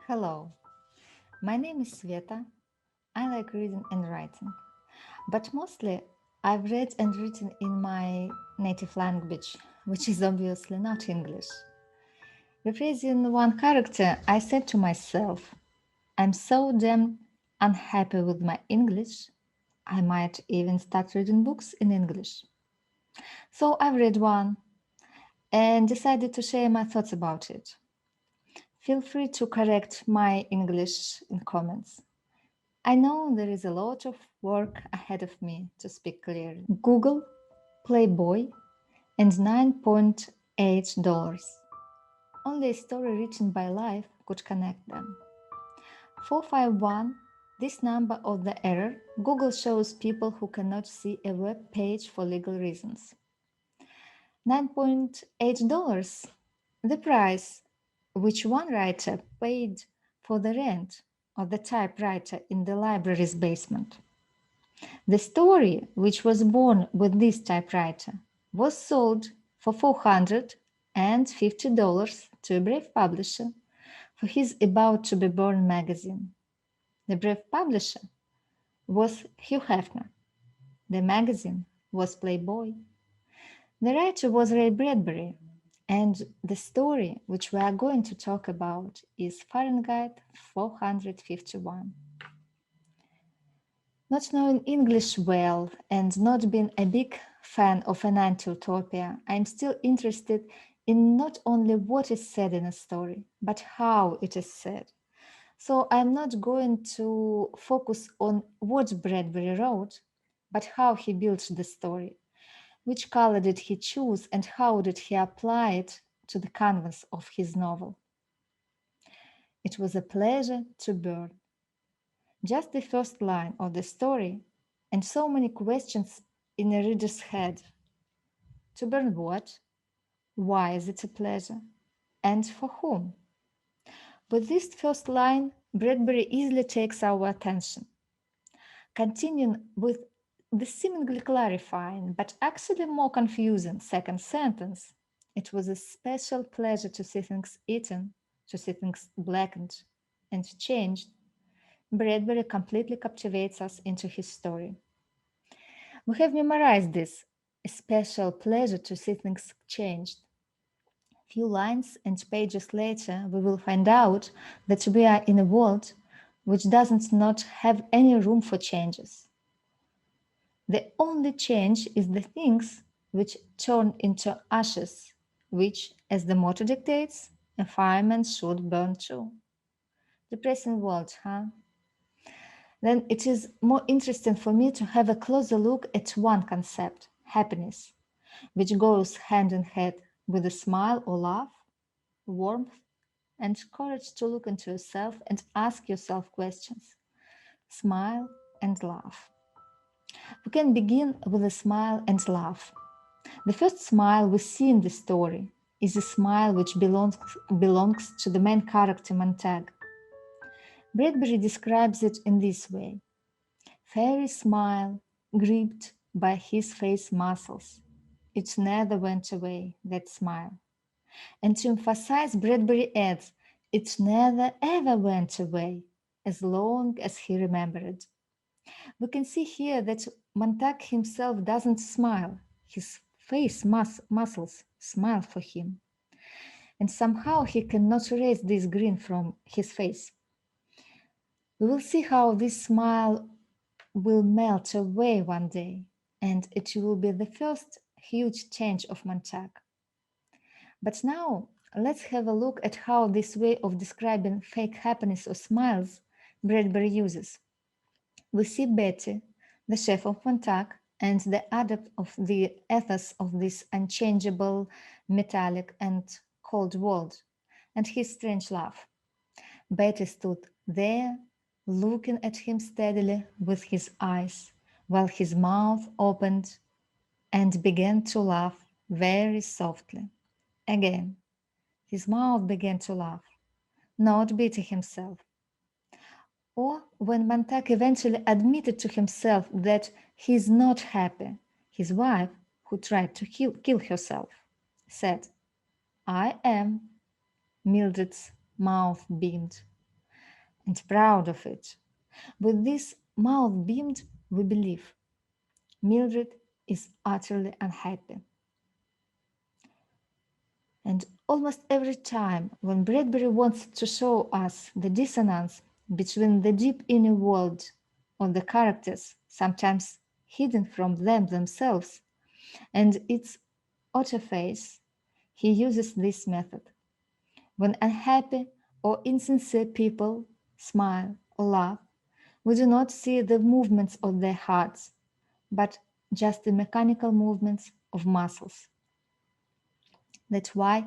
Hello, my name is Sveta. I like reading and writing, but mostly I've read and written in my native language, which is obviously not English. Rephrasing one character, I said to myself, I'm so damn unhappy with my English, I might even start reading books in English. So I've read one and decided to share my thoughts about it. Feel free to correct my English in comments. I know there is a lot of work ahead of me to speak clearly. Google, Playboy, and $9.8. Only a story written by life could connect them. 451, this number of the error, Google shows people who cannot see a web page for legal reasons. $9.8, the price which one writer paid for the rent of the typewriter in the library's basement. The story, which was born with this typewriter, was sold for $450 to a Brave publisher for his About to Be Born magazine. The Brave publisher was Hugh Hefner. The magazine was Playboy. The writer was Ray Bradbury, and the story which we are going to talk about is Fahrenheit 451. Not knowing English well and not being a big fan of an anti-utopia, I'm still interested in not only what is said in a story, but how it is said. So I'm not going to focus on what Bradbury wrote, but how he built the story. Which color did he choose and how did he apply it to the canvas of his novel? It was a pleasure to burn. Just the first line of the story, and so many questions in a reader's head. To burn what? Why is it a pleasure? And for whom? With this first line, Bradbury easily takes our attention. Continuing with the seemingly clarifying, but actually more confusing second sentence, it was a special pleasure to see things eaten, to see things blackened and changed. Bradbury completely captivates us into his story. We have memorized this, a special pleasure to see things changed. Few lines and pages later, we will find out that we are in a world which doesn't not have any room for changes. The only change is the things which turn into ashes, which, as the motto dictates, a fireman should burn too. Depressing world, huh? Then it is more interesting for me to have a closer look at one concept, happiness, which goes hand in hand with a smile or laugh, warmth, and courage to look into yourself and ask yourself questions. Smile and laugh. We can begin with a smile and laugh. The first smile we see in the story is a smile which belongs to the main character Montag. Bradbury describes it in this way. Fairy smile, gripped by his face muscles. It never went away, that smile. And to emphasize, Bradbury adds, it never ever went away, as long as he remembered. We can see here that Montag himself doesn't smile. His face muscles smile for him. And somehow he cannot erase this grin from his face. We will see how this smile will melt away one day, and it will be the first huge change of Montag. But now, let's have a look at how this way of describing fake happiness or smiles Bradbury uses. We see Betty, the chef of Montag, and the adept of the ethos of this unchangeable, metallic, and cold world, and his strange laugh. Betty stood there, looking at him steadily with his eyes, while his mouth opened and began to laugh very softly. Again, his mouth began to laugh, not Betty himself. Or when Montag eventually admitted to himself that he is not happy, his wife, who tried to kill herself, said, I am. Mildred's mouth beamed. and proud of it. With this mouth beamed, we believe Mildred is utterly unhappy. And almost every time when Bradbury wants to show us the dissonance between the deep inner world of the characters, sometimes hidden from them themselves, and its outer face, he uses this method. When unhappy or insincere people smile or laugh, we do not see the movements of their hearts, but just the mechanical movements of muscles. That's why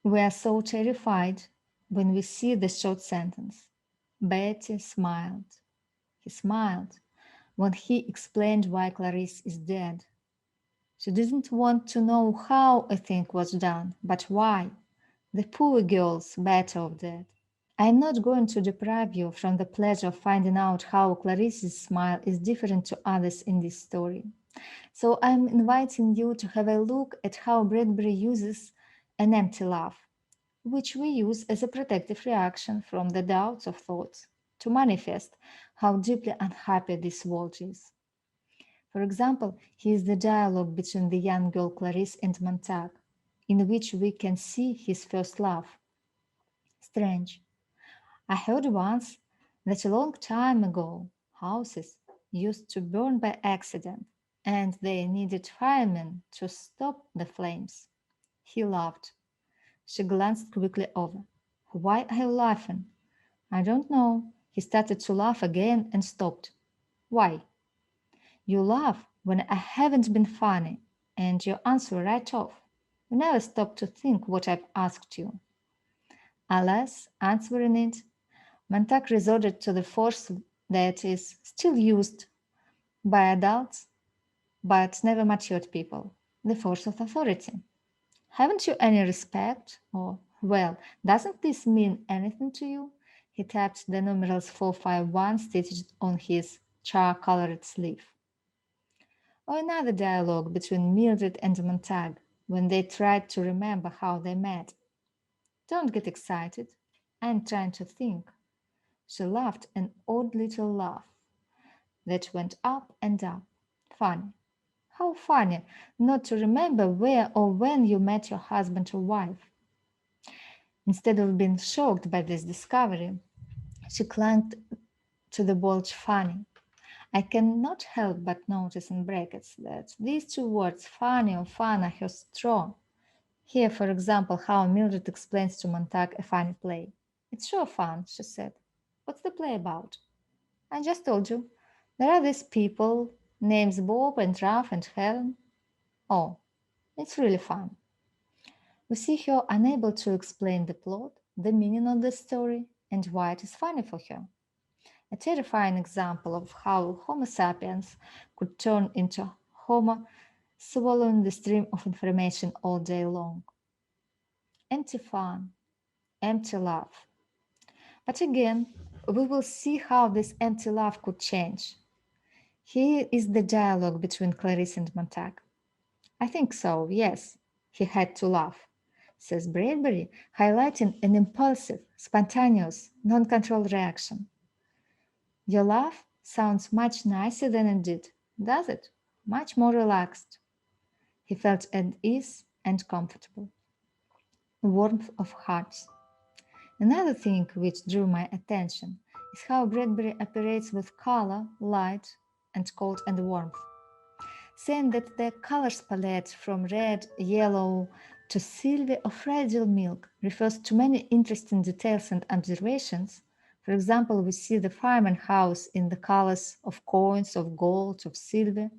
we are so terrified when we see the short sentence. Betty smiled. He smiled when he explained why Clarice is dead. She didn't want to know how a thing was done, but why. The poor girl's better off dead. I am not going to deprive you from the pleasure of finding out how Clarice's smile is different to others in this story. So I'm inviting you to have a look at how Bradbury uses an empty laugh, which we use as a protective reaction from the doubts of thoughts, to manifest how deeply unhappy this world is. For example, here is the dialogue between the young girl Clarice and Montague, in which we can see his first laugh. Strange. I heard once that a long time ago houses used to burn by accident and they needed firemen to stop the flames. He laughed. She glanced quickly over. Why are you laughing? I don't know. He started to laugh again and stopped. Why? You laugh when I haven't been funny, and you answer right off. You never stop to think what I've asked you. Alas, answering it, Montague resorted to the force that is still used by adults but never matured people, the force of authority. Haven't you any respect? Or, well, doesn't this mean anything to you? He tapped the numerals 451 stitched on his char-colored sleeve. Or another dialogue between Mildred and Montague when they tried to remember how they met. Don't get excited. I'm trying to think. She laughed an odd little laugh that went up and up. Funny. How funny not to remember where or when you met your husband or wife. Instead of being shocked by this discovery, she clung to the word funny. I cannot help but notice in brackets that these two words, funny or fun, are her strong. Here, for example, how Mildred explains to Montague a funny play. It's sure fun, she said. What's the play about? I just told you. There are these people, names Bob and Ralph and Helen. Oh, it's really fun. We see her unable to explain the plot, the meaning of the story, and why it is funny for her. A terrifying example of how Homo sapiens could turn into Homo swallowing the stream of information all day long. Empty fun, empty love. But again, we will see how this empty love could change. Here is the dialogue between Clarice and Montague. I think so, yes. He had to laugh, says Bradbury, highlighting an impulsive, spontaneous, non-controlled reaction. Your laugh sounds much nicer than it did, does it? Much more relaxed. He felt at ease and comfortable. Warmth of hearts. Another thing which drew my attention is how Bradbury operates with color, light, and cold and warmth. Saying that the colors palette from red, yellow to silver or fragile milk refers to many interesting details and observations. For example, we see the fireman house in the colors of coins, of gold, of silver,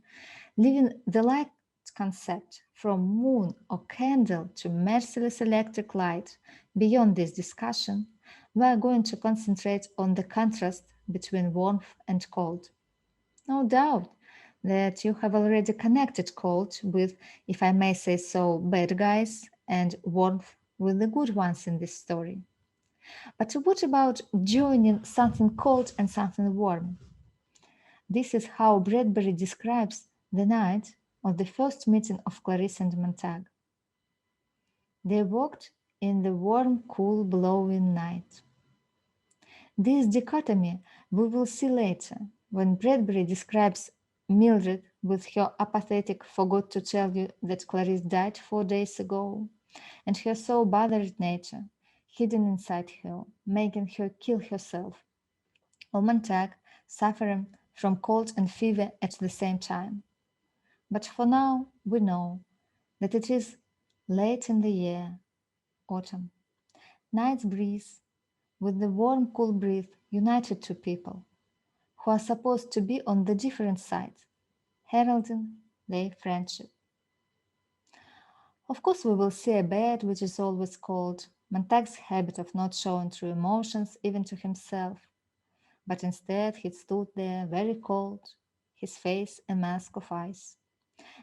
leaving the light concept from moon or candle to merciless electric light. Beyond this discussion, we are going to concentrate on the contrast between warmth and cold. No doubt that you have already connected cold with, if I may say so, bad guys, and warmth with the good ones in this story. But what about joining something cold and something warm? This is how Bradbury describes the night of the first meeting of Clarice and Montague. They walked in the warm, cool, blowing night. This dichotomy we will see later when Bradbury describes Mildred with her apathetic "forgot to tell you that Clarice died 4 days ago," and her so bothered nature hidden inside her, making her kill herself, or Montag suffering from cold and fever at the same time. But for now, we know that it is late in the year, autumn. Nights breeze, with the warm, cool breath united two people who are supposed to be on the different sides, heralding their friendship. Of course, we will see a bed which is always cold, Montag's habit of not showing true emotions even to himself, but instead he stood there very cold, his face a mask of ice,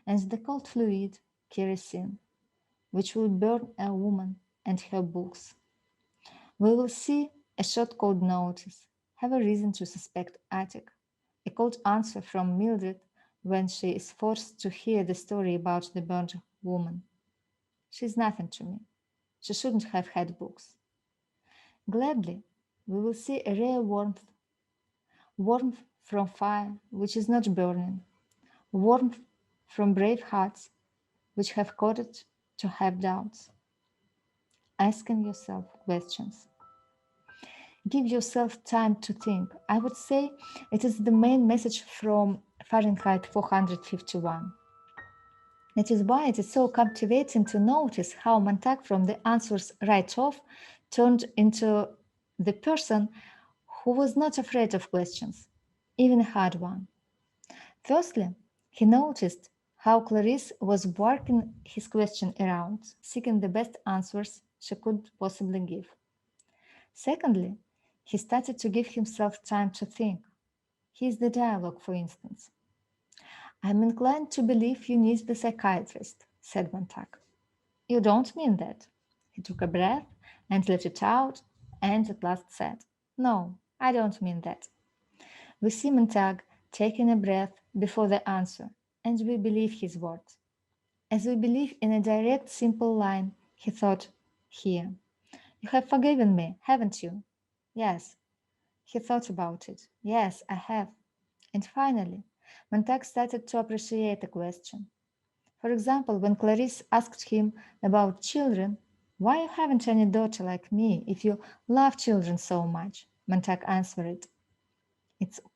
and the cold fluid, kerosene, which will burn a woman and her books. We will see a short cold notice, have a reason to suspect Attic, a cold answer from Mildred when she is forced to hear the story about the burnt woman. She's nothing to me. She shouldn't have had books. Gladly, we will see a rare warmth, warmth from fire which is not burning, warmth from brave hearts which have courage to have doubts. Asking yourself questions. Give yourself time to think. I would say it is the main message from Fahrenheit 451. That is why it is so captivating to notice how Montag from the answers right off turned into the person who was not afraid of questions, even a hard one. Firstly, he noticed how Clarice was working his question around, seeking the best answers she could possibly give. Secondly, he started to give himself time to think. Here's the dialogue, for instance. "I'm inclined to believe you need the psychiatrist," said Montag. "You don't mean that." He took a breath and let it out, and at last said, "No, I don't mean that." We see Montag taking a breath before the answer, and we believe his words. As we believe in a direct, simple line, he thought, "Here. You have forgiven me, haven't you?" "Yes." He thought about it. "Yes, I have." And finally, Montag started to appreciate the question. For example, when Clarice asked him about children, "Why you haven't any daughter like me if you love children so much?" Montag answered,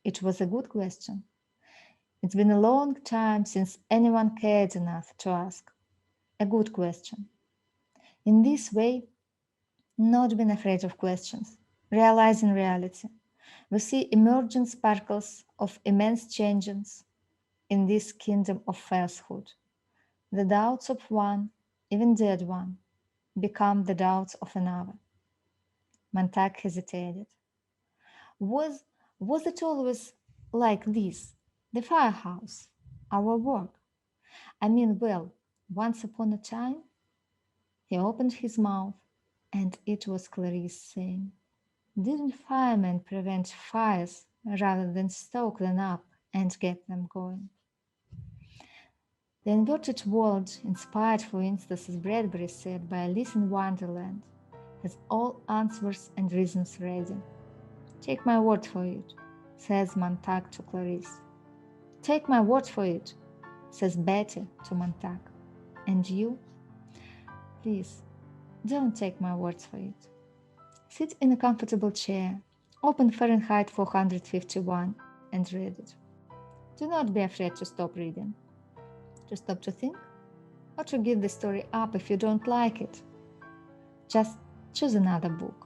it was a good question. It's been a long time since anyone cared enough to ask. A good question. In this way, not being afraid of questions, realizing reality, we see emerging sparkles of immense changes in this kingdom of falsehood. The doubts of one, even dead one, become the doubts of another. Montag hesitated. Was, was it always like this? The firehouse, our work. I mean, well, once upon a time? He opened his mouth, and it was Clarice saying, "Didn't firemen prevent fires rather than stoke them up and get them going?" The inverted world, inspired, for instance, as Bradbury said, by Alice in Wonderland, has all answers and reasons ready. "Take my word for it," says Montag to Clarice. "Take my word for it," says Betty to Montag. And you? Please, don't take my words for it. Sit in a comfortable chair, open Fahrenheit 451 and read it. Do not be afraid to stop reading. To stop to think, or to give the story up if you don't like it. Just choose another book.